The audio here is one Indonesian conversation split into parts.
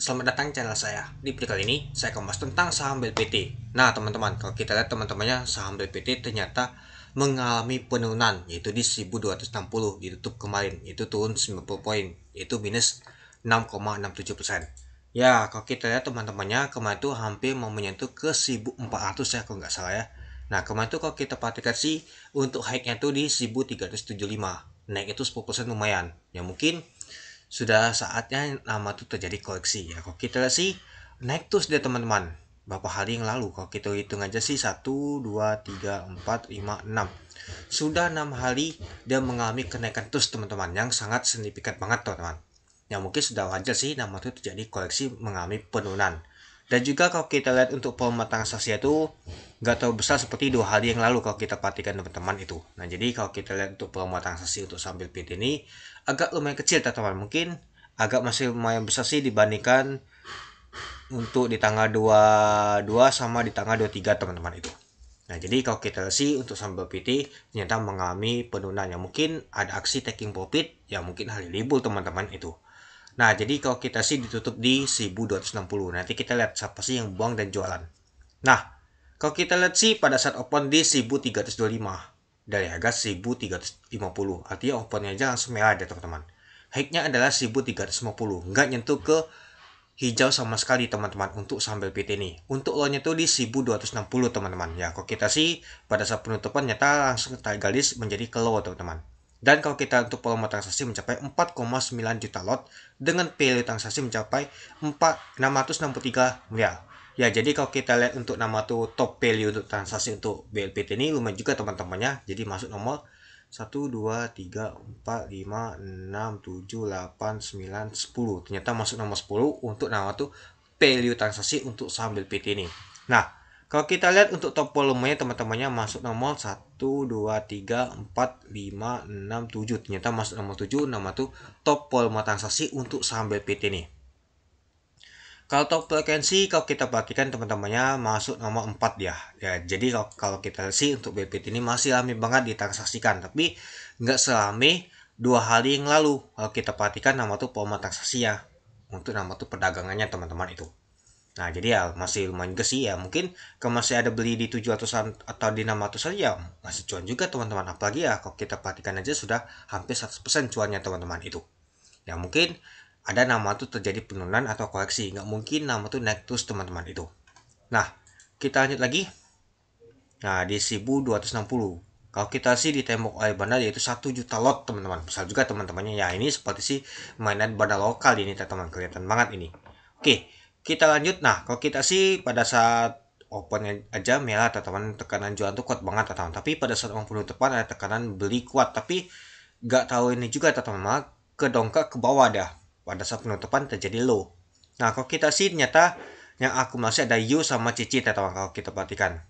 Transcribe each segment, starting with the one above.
selamat datang channel saya. Di video kali ini saya akan bahas tentang saham BLPT. Nah teman-teman, kalau kita lihat teman-temannya saham BLPT ternyata mengalami penurunan, yaitu di 1260 ditutup kemarin, itu turun 90 poin, yaitu minus 6,67%. Ya, kalau kita lihat teman-temannya kemarin itu hampir mau menyentuh ke 1400 ya kalau nggak salah ya. Nah kemarin itu kalau kita perhatikan sih untuk high-nya itu di 1375, naik itu 10% lumayan. Ya mungkin sudah saatnya nama tuh terjadi koleksi ya. Kalau kita lihat sih naik terus dia teman-teman. Berapa hari yang lalu kalau kita hitung aja sih 1, 2, 3, 4, 5, 6. Sudah 6 hari dia mengalami kenaikan terus teman-teman yang sangat signifikan banget teman-teman. Yang mungkin sudah wajar sih nama itu terjadi koleksi mengalami penurunan. Dan juga kalau kita lihat untuk volume transaksi itu nggak terlalu besar seperti 2 hari yang lalu kalau kita perhatikan teman-teman itu. Nah jadi kalau kita lihat untuk volume transaksi untuk sambil PT ini agak lumayan kecil teman-teman, mungkin agak masih lumayan besar sih dibandingkan untuk di tanggal 22 sama di tanggal 23 teman-teman itu. Nah jadi kalau kita lihat sih untuk saham PT ternyata mengalami penurunan yang mungkin ada aksi taking profit yang mungkin hari libur teman-teman itu. Nah, jadi kalau kita sih ditutup di 1260. Nanti kita lihat siapa sih yang buang dan jualan. Nah, kalau kita lihat sih pada saat open di 1325 dari harga 1350. Artinya opennya aja langsung merah deh teman-teman. High-nya adalah 1350. Nggak nyentuh ke hijau sama sekali teman-teman untuk saham BLPT ini. Untuk low-nya tuh di 1260 teman-teman. Ya, kalau kita sih pada saat penutupan nyata langsung tarik garis menjadi ke low teman-teman. Dan kalau kita untuk volume transaksi mencapai 4,9 juta lot dengan value transaksi mencapai 663 miliar. Ya, jadi kalau kita lihat untuk nama tuh top value untuk transaksi untuk BLPT ini lumayan juga teman-temannya. Jadi masuk nomor 1, 2, 3, 4, 5, 6, 7, 8, 9, 10. Ternyata masuk nomor 10 untuk nama tuh value transaksi untuk saham BLPT ini. Nah, kalau kita lihat untuk top volumenya teman-temannya masuk nomor 1, 2, 3, 4, 5, 6, 7. Ternyata masuk nomor 7, nama tuh top volume transaksi untuk saham BLPT ini. Kalau top frekuensi kalau kita perhatikan teman-temannya masuk nomor 4 ya. Ya, jadi kalau kita lihat sih untuk BLPT ini masih ramai banget ditransaksikan, tapi nggak selama 2 hari yang lalu. Kalau kita perhatikan nama tuh volume transaksi ya. Untuk nama tuh perdagangannya teman-teman itu. Nah, jadi ya masih lumayan gede sih ya. Mungkin kalau masih ada beli di 700-an atau di 600-an ya masih cuan juga teman-teman. Apalagi ya kalau kita perhatikan aja sudah hampir 100% cuannya teman-teman itu. Ya mungkin ada nama tuh terjadi penurunan atau koreksi. Nggak mungkin nama tuh naik terus teman-teman itu. Nah, kita lanjut lagi. Nah, di 1260. Kalau kita sih ditembok oleh bandar yaitu 1 juta lot teman-teman. Besar juga teman-temannya. Ya ini seperti sih mainan bandar lokal ini teman-teman. Kelihatan banget ini. Oke, kita lanjut. Nah, kalau kita sih pada saat open aja merah teman-teman, tekanan jual tuh kuat banget teman-teman. Tapi pada saat penutupan ada tekanan beli kuat. Tapi nggak tahu ini juga teman-teman, kedongkrak ke bawah dah. Pada saat penutupan terjadi low. Nah, kalau kita sih ternyata yang akumulasi ada U sama CC teman-teman kalau kita perhatikan.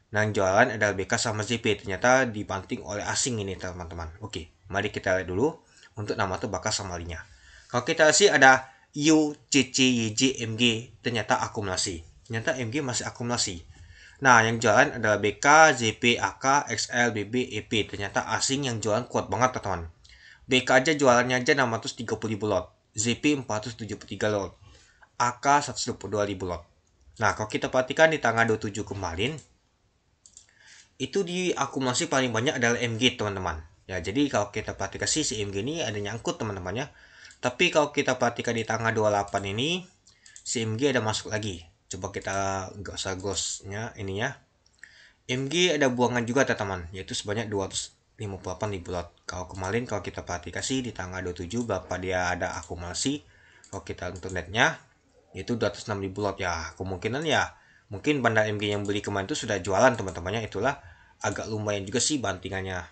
Nah, yang jualan adalah BK sama ZP. Ternyata dibanting oleh asing ini teman-teman. Oke, mari kita lihat dulu untuk nama tuh bakal sama linya. Kalau kita sih ada U, CC, YJ, MG. Ternyata akumulasi. Ternyata MG masih akumulasi. Nah, yang jualan adalah BK, ZP, AK, XL, BB, EP. Ternyata asing yang jualan kuat banget teman-teman. BK aja jualannya aja 630.000 lot. ZP 473 lot. AK 122.000 lot. Nah, kalau kita perhatikan di tanggal 27 kemarin, itu diakumulasi paling banyak adalah MG teman-teman. Ya, jadi kalau kita perhatikan sih si MG ini ada nyangkut teman-temannya. Tapi kalau kita perhatikan di tanggal 28 ini, si MG ada masuk lagi. Coba kita nggak usah gosnya ininya. MG ada buangan juga teman-teman, yaitu sebanyak 258.000 lot. Kalau kemarin kalau kita perhatikan sih di tanggal 27 berapa dia ada akumulasi. Kalau kita untuk netnya itu 206.000 lot ya. Kemungkinan ya mungkin bandar MG yang beli kemarin itu sudah jualan teman-temannya, itulah agak lumayan juga sih bantingannya.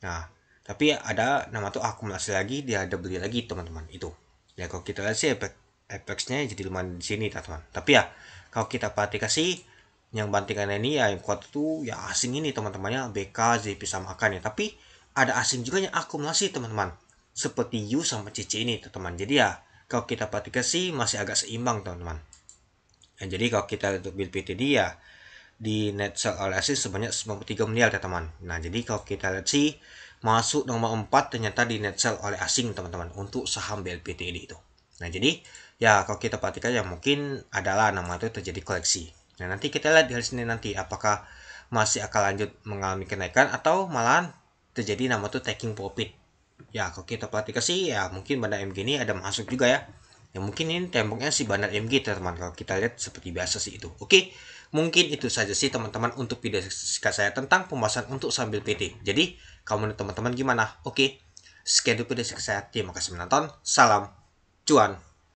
Nah, tapi ada nama tuh akumulasi lagi, dia ada beli lagi teman-teman itu. Ya kalau kita lihat sih efeknya jadi lumayan di sini teman-teman. Tapi ya kalau kita perhatikan sih yang bantingannya ini ya yang kuat itu ya asing ini teman-temannya BK, ZP sama AK nih. Tapi ada asing juga yang akumulasi teman-teman. Seperti U sama CC ini teman-teman. Jadi ya kalau kita perhatikan sih masih agak seimbang teman-teman. Nah, jadi kalau kita untuk build PTD ya di net sell oleh asing sebanyak 93 miliar teman-teman. Nah jadi kalau kita lihat sih masuk nomor 4 ternyata di net sell oleh asing teman-teman untuk saham BLPT ini itu. Nah jadi Ya kalau kita perhatikan ya mungkin adalah nama itu terjadi koreksi. Nah nanti kita lihat di hari Senin nanti apakah masih akan lanjut mengalami kenaikan atau malahan terjadi nama itu taking profit. Ya kalau kita perhatikan sih ya mungkin bandar MG ini ada masuk juga ya. Ya mungkin ini temboknya si bandar MG teman-teman, kalau kita lihat seperti biasa sih itu. Oke, mungkin itu saja sih teman-teman untuk video singkat saya tentang pembahasan untuk sambil PT. Jadi kamu teman-teman gimana? Oke, sekian dulu video singkat saya. Terima kasih menonton. Salam cuan.